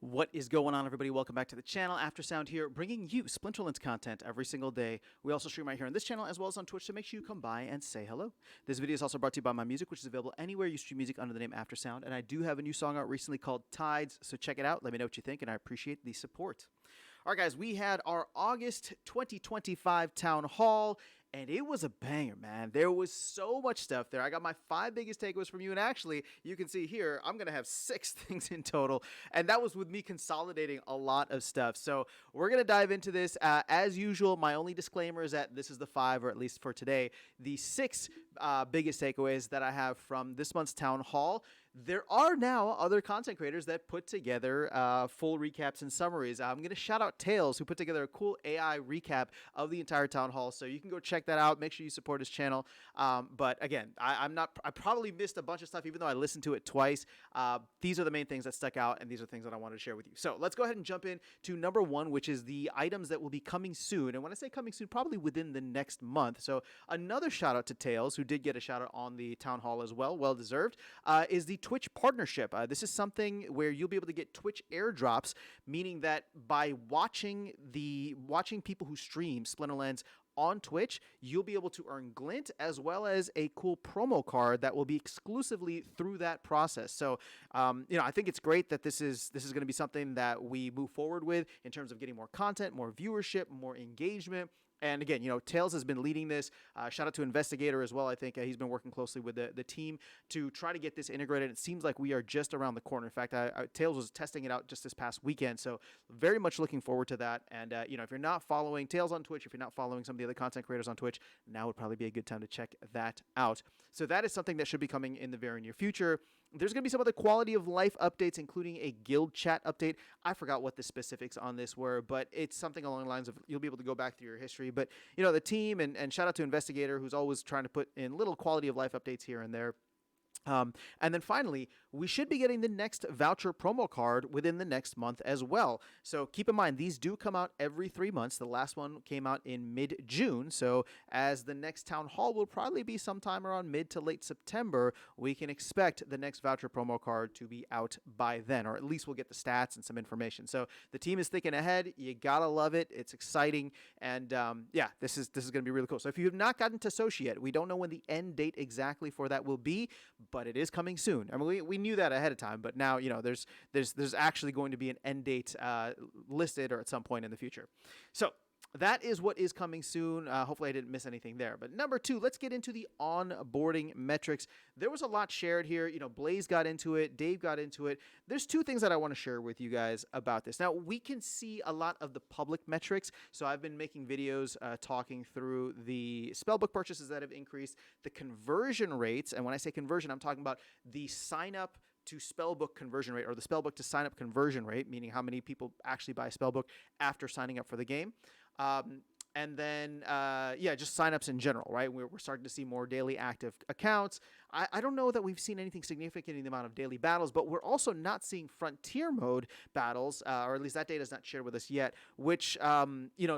What is going on, everybody? Welcome back to the channel. Aftersound here, bringing you Splinterlands content every single day. We also stream right here on this channel as well as on Twitch, so make sure you come by and say hello. This video is also brought to you by my music, which is available anywhere you stream music under the name Aftersound, and I do have a new song out recently called Tides, so check it out. Let me know what you think, and I appreciate the support. All right, guys, we had our August 2025 Town Hall, and it was a banger, man. There was so much stuff there. I got my 5 biggest takeaways from you, and actually, you can see here, I'm going to have 6 things in total, and that was with me consolidating a lot of stuff. So we're going to dive into this. As usual, my only disclaimer is that this is the 5, or at least for today, the 6 biggest takeaways that I have from this month's Town Hall. There are now other content creators that put together full recaps and summaries. I'm going to shout out Tails, who put together a cool AI recap of the entire Town Hall. So you can go check that out. Make sure you support his channel. But again, I probably missed a bunch of stuff, even though I listened to it twice. These are the main things that stuck out, and these are things that I wanted to share with you. So let's go ahead and jump in to number 1, which is the items that will be coming soon. And when I say coming soon, probably within the next month. So another shout out to Tails, who did get a shout out on the Town Hall as well. Well deserved. Is the Twitch partnership. This is something where you'll be able to get Twitch airdrops, meaning that by watching people who stream Splinterlands on Twitch, you'll be able to earn glint as well as a cool promo card that will be exclusively through that process. So, I think it's great that this is going to be something that we move forward with in terms of getting more content, more viewership, more engagement. And again, Tails has been leading this. Shout out to Investigator as well. I think he's been working closely with the team to try to get this integrated. It seems like we are just around the corner. In fact, Tails was testing it out just this past weekend, so very much looking forward to that. And, if you're not following Tails on Twitch, if you're not following some of the other content creators on Twitch, now would probably be a good time to check that out. So that is something that should be coming in the very near future. There's going to be some other quality of life updates, including a guild chat update. I forgot what the specifics on this were, but it's something along the lines of you'll be able to go back through your history. But, the team, and shout out to Investigator, who's always trying to put in little quality of life updates here and there. And then finally, we should be getting the next voucher promo card within the next month as well. So keep in mind, these do come out every 3 months. The last one came out in mid-June. So as the next Town Hall will probably be sometime around mid to late September, we can expect the next voucher promo card to be out by then, or at least we'll get the stats and some information. So the team is thinking ahead. You gotta love it. It's exciting. And this is going to be really cool. So if you have not gotten to Sochi yet, we don't know when the end date exactly for that will be, but it is coming soon. I mean, we knew that ahead of time, but now there's actually going to be an end date listed or at some point in the future. So that is what is coming soon. Hopefully I didn't miss anything there. But number 2, let's get into the onboarding metrics. There was a lot shared here. Blaze got into it. Dave got into it. There's 2 things that I want to share with you guys about this. Now, we can see a lot of the public metrics. So I've been making videos talking through the spellbook purchases that have increased, the conversion rates. And when I say conversion, I'm talking about the sign up to spellbook conversion rate, or the spellbook to sign up conversion rate, meaning how many people actually buy a spellbook after signing up for the game. And then, just signups in general, right? We're starting to see more daily active accounts. I don't know that we've seen anything significant in the amount of daily battles, but we're also not seeing frontier mode battles, or at least that data is not shared with us yet, which,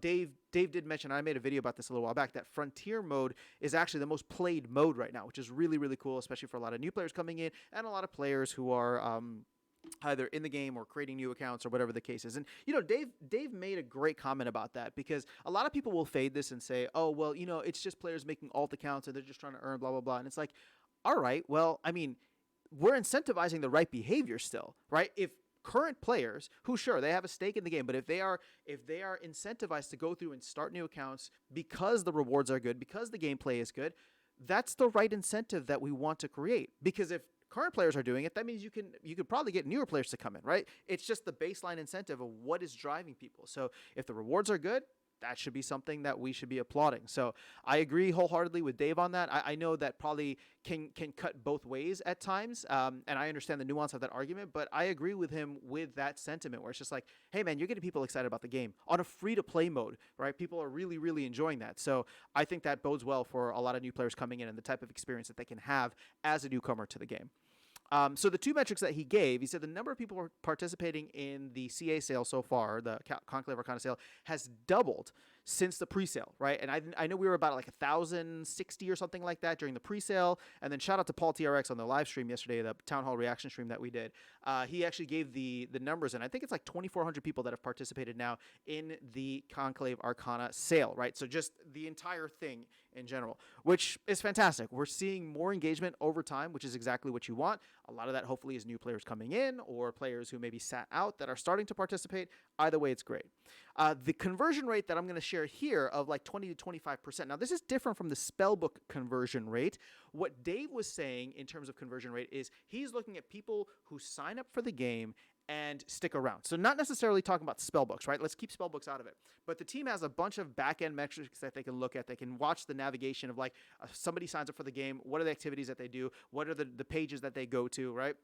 Dave did mention, I made a video about this a little while back, that frontier mode is actually the most played mode right now, which is really, really cool, especially for a lot of new players coming in and a lot of players who are, either in the game or creating new accounts or whatever the case is. And, Dave made a great comment about that, because a lot of people will fade this and say, oh, well, it's just players making alt accounts and they're just trying to earn blah, blah, blah. And it's like, all right, well, I mean, we're incentivizing the right behavior still, right? If current players who, sure, they have a stake in the game, but if they are incentivized to go through and start new accounts because the rewards are good, because the gameplay is good, that's the right incentive that we want to create. Because if current players are doing it, that means you could probably get newer players to come in, right? It's just the baseline incentive of what is driving people. So if the rewards are good, that should be something that we should be applauding. So I agree wholeheartedly with Dave on that. I know that probably can cut both ways at times, and I understand the nuance of that argument, but I agree with him with that sentiment where it's just like, hey man, you're getting people excited about the game on a free-to-play mode, right? People are really, really enjoying that. So I think that bodes well for a lot of new players coming in and the type of experience that they can have as a newcomer to the game. So the 2 metrics that he gave, he said the number of people participating in the CA sale so far, the Conclave Arcana sale, has doubled. since the pre-sale, right? And I know we were about like 1,060 or something like that during the pre-sale. And then shout out to Paul TRX on the live stream yesterday, the town hall reaction stream that we did. He actually gave the numbers, and I think it's like 2,400 people that have participated now in the Conclave Arcana sale, right? So just the entire thing in general, which is fantastic. We're seeing more engagement over time, which is exactly what you want. A lot of that hopefully is new players coming in or players who maybe sat out that are starting to participate. Either way, it's great. The conversion rate that I'm going to share here of like 20 to 25%. Now, this is different from the spellbook conversion rate. What Dave was saying in terms of conversion rate is he's looking at people who sign up for the game and stick around. So not necessarily talking about spellbooks, right? Let's keep spellbooks out of it. But the team has a bunch of back-end metrics that they can look at. They can watch the navigation of like somebody signs up for the game. What are the activities that they do? What are the pages that they go to, right?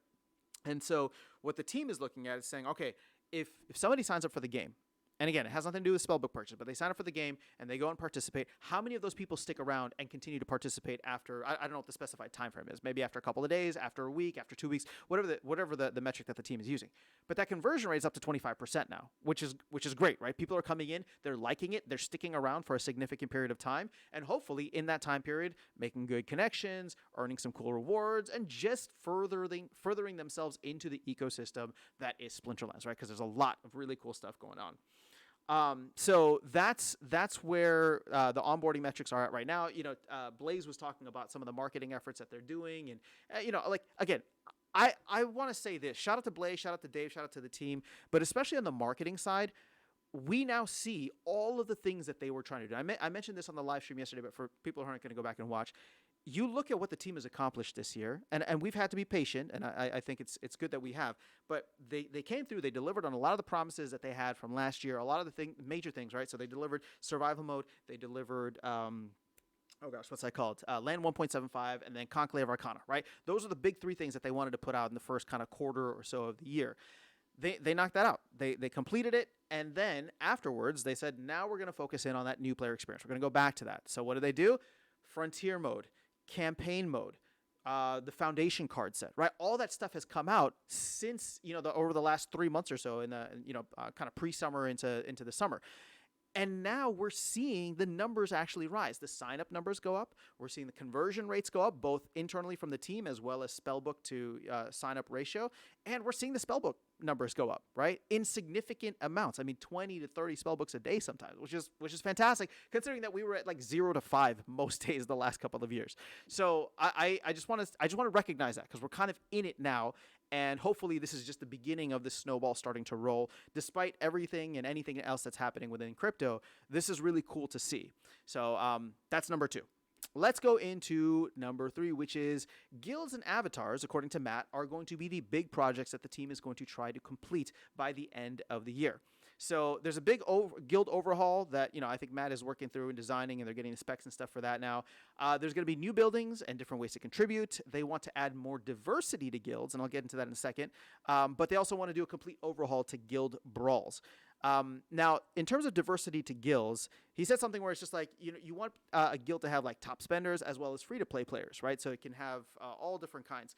And so what the team is looking at is saying, okay, if somebody signs up for the game, and again, it has nothing to do with spellbook purchase, but they sign up for the game and they go and participate. How many of those people stick around and continue to participate after, I don't know what the specified time frame is, maybe after a couple of days, after a week, after 2 weeks, whatever the metric that the team is using. But that conversion rate is up to 25% now, which is great, right? People are coming in, they're liking it, they're sticking around for a significant period of time, and hopefully in that time period, making good connections, earning some cool rewards, and just furthering themselves into the ecosystem that is Splinterlands, right? Because there's a lot of really cool stuff going on. So that's where the onboarding metrics are at right now. You know, Blaze was talking about some of the marketing efforts that they're doing, and you know, like again, I want to say this: shout out to Blaze, shout out to Dave, shout out to the team, but especially on the marketing side, we now see all of the things that they were trying to do. I mentioned this on the live stream yesterday, but for people who aren't going to go back and watch, you look at what the team has accomplished this year, and we've had to be patient, and I think it's good that we have, but they came through, they delivered on a lot of the promises that they had from last year, a lot of the major things, right? So they delivered survival mode, they delivered, oh gosh, what's that called? Land 1.75, and then Conclave Arcana, right? Those are the big three things that they wanted to put out in the first kind of quarter or so of the year. They knocked that out. They completed it, and then afterwards, they said, now we're going to focus in on that new player experience. We're going to go back to that. So what do? Frontier mode, campaign mode, the foundation card set, right? All that stuff has come out since, you know, over the last 3 months or so in the, you know, kind of pre-summer into the summer. And now we're seeing the numbers actually rise. The sign-up numbers go up. We're seeing the conversion rates go up, both internally from the team as well as spellbook to sign-up ratio. And we're seeing the spellbook numbers go up, right? In significant amounts. I mean, 20 to 30 spellbooks a day sometimes, which is fantastic, considering that we were at like 0 to 5 most days the last couple of years. So I just want to recognize that, because we're kind of in it now. And hopefully this is just the beginning of the snowball starting to roll. Despite everything and anything else that's happening within crypto, this is really cool to see. So that's number 2. Let's go into number 3, which is guilds and avatars, according to Matt, are going to be the big projects that the team is going to try to complete by the end of the year. So there's a big guild overhaul that, you know, I think Matt is working through and designing, and they're getting the specs and stuff for that now. There's going to be new buildings and different ways to contribute. They want to add more diversity to guilds, and I'll get into that in a second. But they also want to do a complete overhaul to guild brawls. Now, in terms of diversity to guilds, he said something where it's just like, you know, you want a guild to have like top spenders as well as free-to-play players, right? So it can have all different kinds.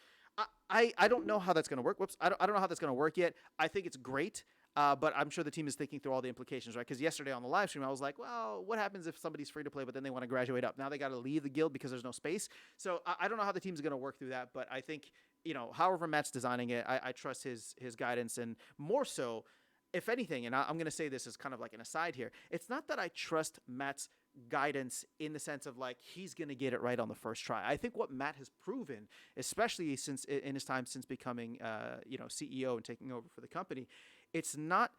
I don't know how that's going to work. I don't know how that's going to work yet. I think it's great. But I'm sure the team is thinking through all the implications, right? Because yesterday on the live stream, I was like, well, what happens if somebody's free to play, but then they want to graduate up? Now they got to leave the guild because there's no space. So I don't know how the team's going to work through that, but I think, you know, however Matt's designing it, I trust his guidance, and more so, if anything, and I'm going to say this as kind of like an aside here, it's not that I trust Matt's guidance in the sense of like he's going to get it right on the first try. I think what Matt has proven, especially since in his time since becoming you know, CEO and taking over for the company, it's not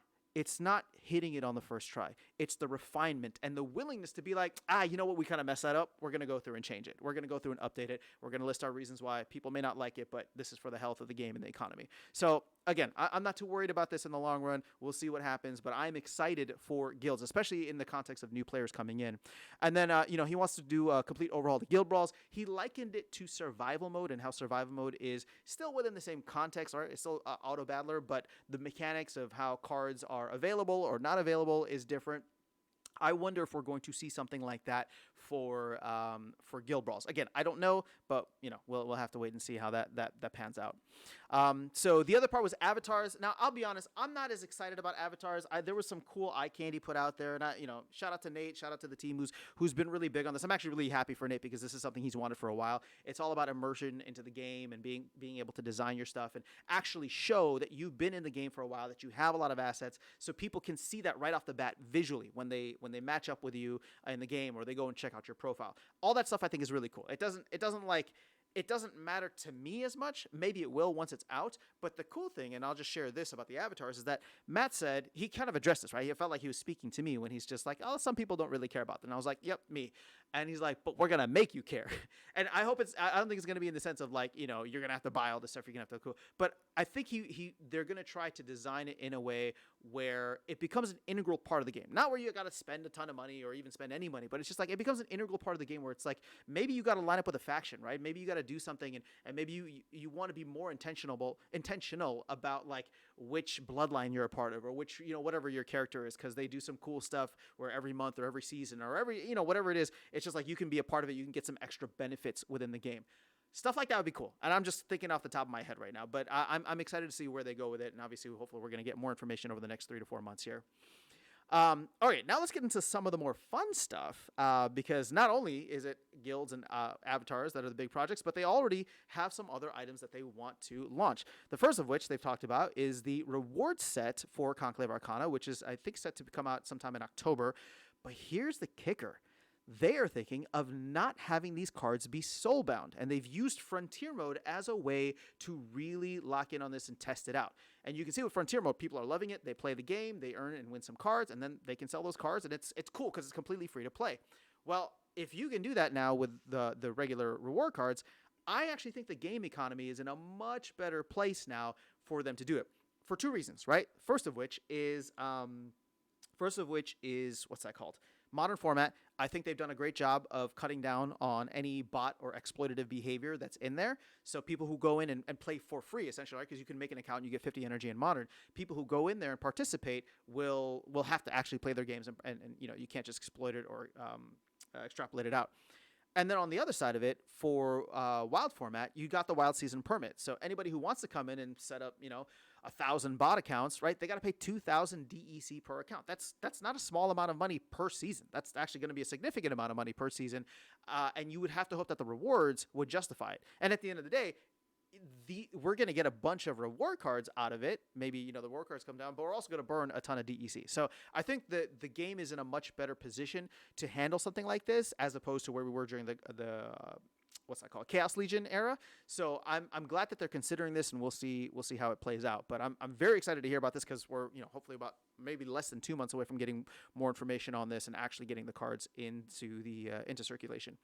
hitting it on the first try. It's the refinement and the willingness to be like, you know what, we kind of messed that up. We're going to go through and change it. We're going to go through and update it. We're going to list our reasons why people may not like it, but this is for the health of the game and the economy. So again, I'm not too worried about this in the long run. We'll see what happens, but I'm excited for guilds, especially in the context of new players coming in. And then, you know, he wants to do a complete overhaul to guild brawls. He likened it to survival mode, and how survival mode is still within the same context, right? It's still auto battler, but the mechanics of how cards are available or not available is different. I wonder if we're going to see something like that for guild brawls. Again, I don't know, but you know, we'll have to wait and see how that pans out. So the other part was avatars. Now, I'll be honest, I'm not as excited about avatars. There was some cool eye candy put out there, and shout out to Nate, shout out to the team who's been really big on this. I'm actually really happy for Nate because this is something he's wanted for a while. It's all about immersion into the game and being able to design your stuff and actually show that you've been in the game for a while, that you have a lot of assets, so people can see that right off the bat visually when they match up with you in the game or they go and check out your profile. All that stuff I think is really cool. It doesn't matter to me as much. Maybe it will once it's out. But the cool thing, and I'll just share this about the avatars, is that Matt said, he kind of addressed this, right? He felt like he was speaking to me when he's just like, oh, some people don't really care about them. And I was like, yep, me. And he's like, but we're going to make you care. And I don't think it's going to be in the sense of like, you're going to have to buy all this stuff. You're going to have to cool. But I think they're going to try to design it in a way where it becomes an integral part of the game. Not where you got to spend a ton of money or even spend any money, but it's just like it becomes an integral part of the game where it's like maybe you got to line up with a faction, right? Maybe you got to do something and maybe you want to be more intentional about like which bloodline you're a part of or which, whatever your character is, because they do some cool stuff where every month or every season or every, whatever it is, it's just like you can be a part of it. You can get some extra benefits within the game. Stuff like that would be cool. And I'm just thinking off the top of my head right now, but I'm excited to see where they go with it. And obviously, hopefully we're going to get more information over the next 3 to 4 months here. All right, now let's get into some of the more fun stuff, because not only is it guilds and avatars that are the big projects, but they already have some other items that they want to launch. The first of which they've talked about is the reward set for Conclave Arcana, which is, I think, set to come out sometime in October. But here's the kicker. They are thinking of not having these cards be soulbound, and they've used Frontier Mode as a way to really lock in on this and test it out. And you can see with Frontier Mode, people are loving it. They play the game, they earn and win some cards, and then they can sell those cards, and it's cool because it's completely free to play. Well, if you can do that now with the regular reward cards, I actually think the game economy is in a much better place now for them to do it for 2 reasons, right? First of which is what's that called? Modern format. I think they've done a great job of cutting down on any bot or exploitative behavior that's in there. So people who go in and play for free, essentially, right? Because you can make an account and you get 50 energy in Modern. People who go in there and participate will have to actually play their games, and you can't just exploit it or extrapolate it out. And then on the other side of it, for wild format, you got the wild season permit. So anybody who wants to come in and set up, 1,000 bot accounts, right? They got to pay 2,000 DEC per account. That's not a small amount of money per season. That's actually going to be a significant amount of money per season. And you would have to hope that the rewards would justify it. And at the end of the day, we're going to get a bunch of reward cards out of it. Maybe, the reward cards come down, but we're also going to burn a ton of DEC. So I think that the game is in a much better position to handle something like this as opposed to where we were during the what's that called? Chaos Legion era. So I'm glad that they're considering this, and we'll see how it plays out. But I'm very excited to hear about this because we're, hopefully about maybe less than 2 months away from getting more information on this and actually getting the cards into circulation.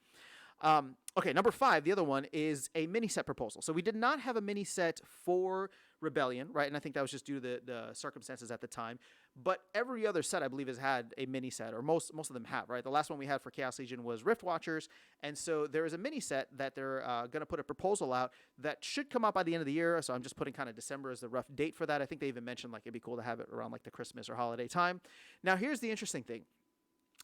Okay, number 5, the other one is a mini set proposal. So we did not have a mini set for Rebellion, right? And I think that was just due to the circumstances at the time. But every other set, I believe, has had a mini set, or most of them have, right? The last one we had for Chaos Legion was Rift Watchers. And so there is a mini set that they're going to put a proposal out that should come out by the end of the year. So I'm just putting kind of December as the rough date for that. I think they even mentioned like it'd be cool to have it around like the Christmas or holiday time. Now, here's the interesting thing.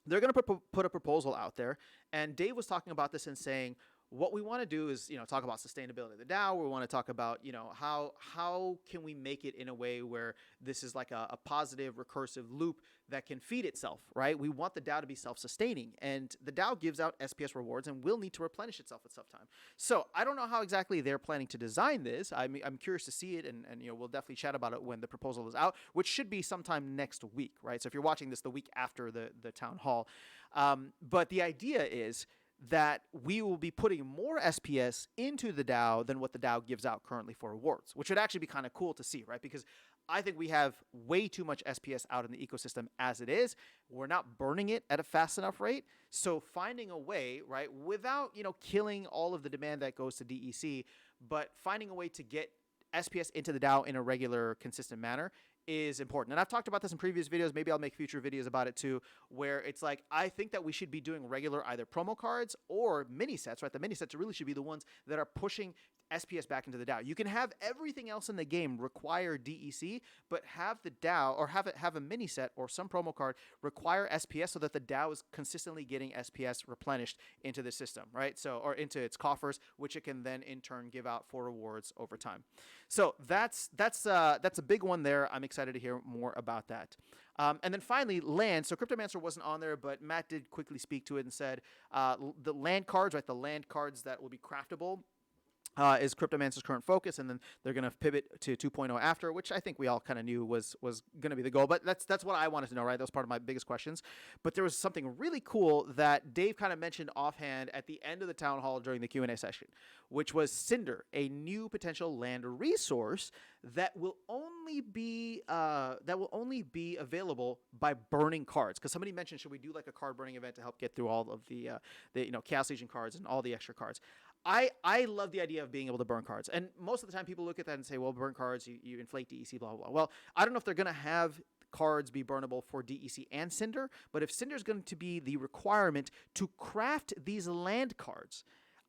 They're going to put a proposal out there, and Dave was talking about this and saying, what we want to do is, talk about sustainability of the DAO. We want to talk about, how can we make it in a way where this is like a positive recursive loop that can feed itself, right? We want the DAO to be self-sustaining, and the DAO gives out SPS rewards and will need to replenish itself at some time. So I don't know how exactly they're planning to design this. I'm curious to see it, and we'll definitely chat about it when the proposal is out, which should be sometime next week, right? So if you're watching this the week after the town hall, but the idea is that we will be putting more SPS into the DAO than what the DAO gives out currently for rewards, which would actually be kind of cool to see, right? Because I think we have way too much SPS out in the ecosystem as it is. We're not burning it at a fast enough rate. So finding a way, right, without, killing all of the demand that goes to DEC, but finding a way to get SPS into the DAO in a regular, consistent manner is important. And I've talked about this in previous videos. Maybe I'll make future videos about it too, where it's like, I think that we should be doing regular either promo cards or mini sets, right? The mini sets really should be the ones that are pushing SPS back into the DAO. You can have everything else in the game require DEC, but have the DAO or have a mini set or some promo card require SPS so that the DAO is consistently getting SPS replenished into the system, right? So, or into its coffers, which it can then in turn give out for rewards over time. So that's a big one there. I'm excited to hear more about that. And then finally, land. So Cryptomancer wasn't on there, but Matt did quickly speak to it and said the land cards, right? The land cards that will be craftable is Cryptomancer's current focus, and then they're going to pivot to 2.0 after, which I think we all kind of knew was going to be the goal. But that's what I wanted to know, right? That was part of my biggest questions. But there was something really cool that Dave kind of mentioned offhand at the end of the town hall during the Q&A session, which was Cinder, a new potential land resource that will only be available by burning cards. Because somebody mentioned, should we do like a card burning event to help get through all of the Chaos Legion cards and all the extra cards? I love the idea of being able to burn cards. And most of the time people look at that and say, well, burn cards, you inflate DEC, blah, blah, blah. Well, I don't know if they're going to have cards be burnable for DEC and Cinder, but if Cinder is going to be the requirement to craft these land cards,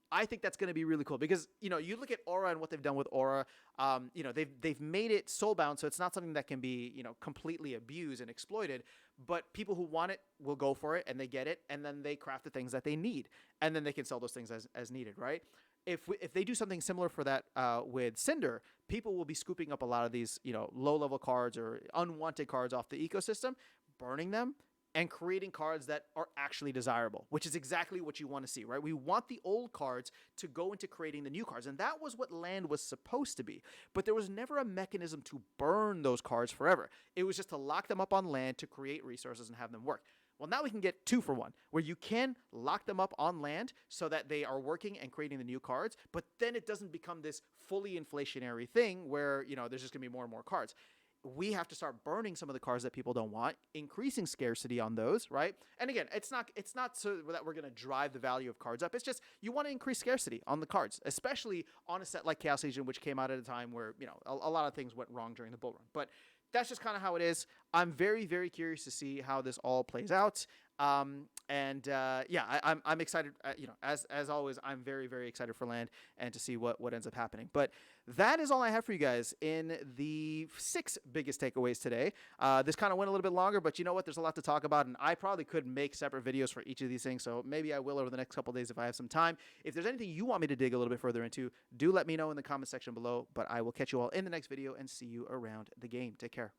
I think that's going to be really cool because, you look at Aura and what they've done with Aura, they've made it soulbound, so it's not something that can be, completely abused and exploited, but people who want it will go for it and they get it, and then they craft the things that they need, and then they can sell those things as needed, right? If they do something similar for that with Cinder, people will be scooping up a lot of these, low-level cards or unwanted cards off the ecosystem, burning them, and creating cards that are actually desirable, which is exactly what you want to see, right? We want the old cards to go into creating the new cards, and that was what land was supposed to be. But there was never a mechanism to burn those cards forever. It was just to lock them up on land to create resources and have them work. Well, now we can get 2 for 1, where you can lock them up on land so that they are working and creating the new cards, but then it doesn't become this fully inflationary thing where, there's just going to be more and more cards. We have to start burning some of the cards that people don't want, increasing scarcity on those, right? And again, it's not so that we're going to drive the value of cards up. It's just you want to increase scarcity on the cards, especially on a set like Chaos Legion, which came out at a time where, a lot of things went wrong during the bull run. But that's just kind of how it is. I'm very, very curious to see how this all plays out. I'm excited. As always, I'm very, very excited for land and to see what ends up happening. But that is all I have for you guys in the 6 biggest takeaways today. This kind of went a little bit longer, but you know what? There's a lot to talk about, and I probably could make separate videos for each of these things. So maybe I will over the next couple of days if I have some time. If there's anything you want me to dig a little bit further into, do let me know in the comment section below. But I will catch you all in the next video and see you around the game. Take care.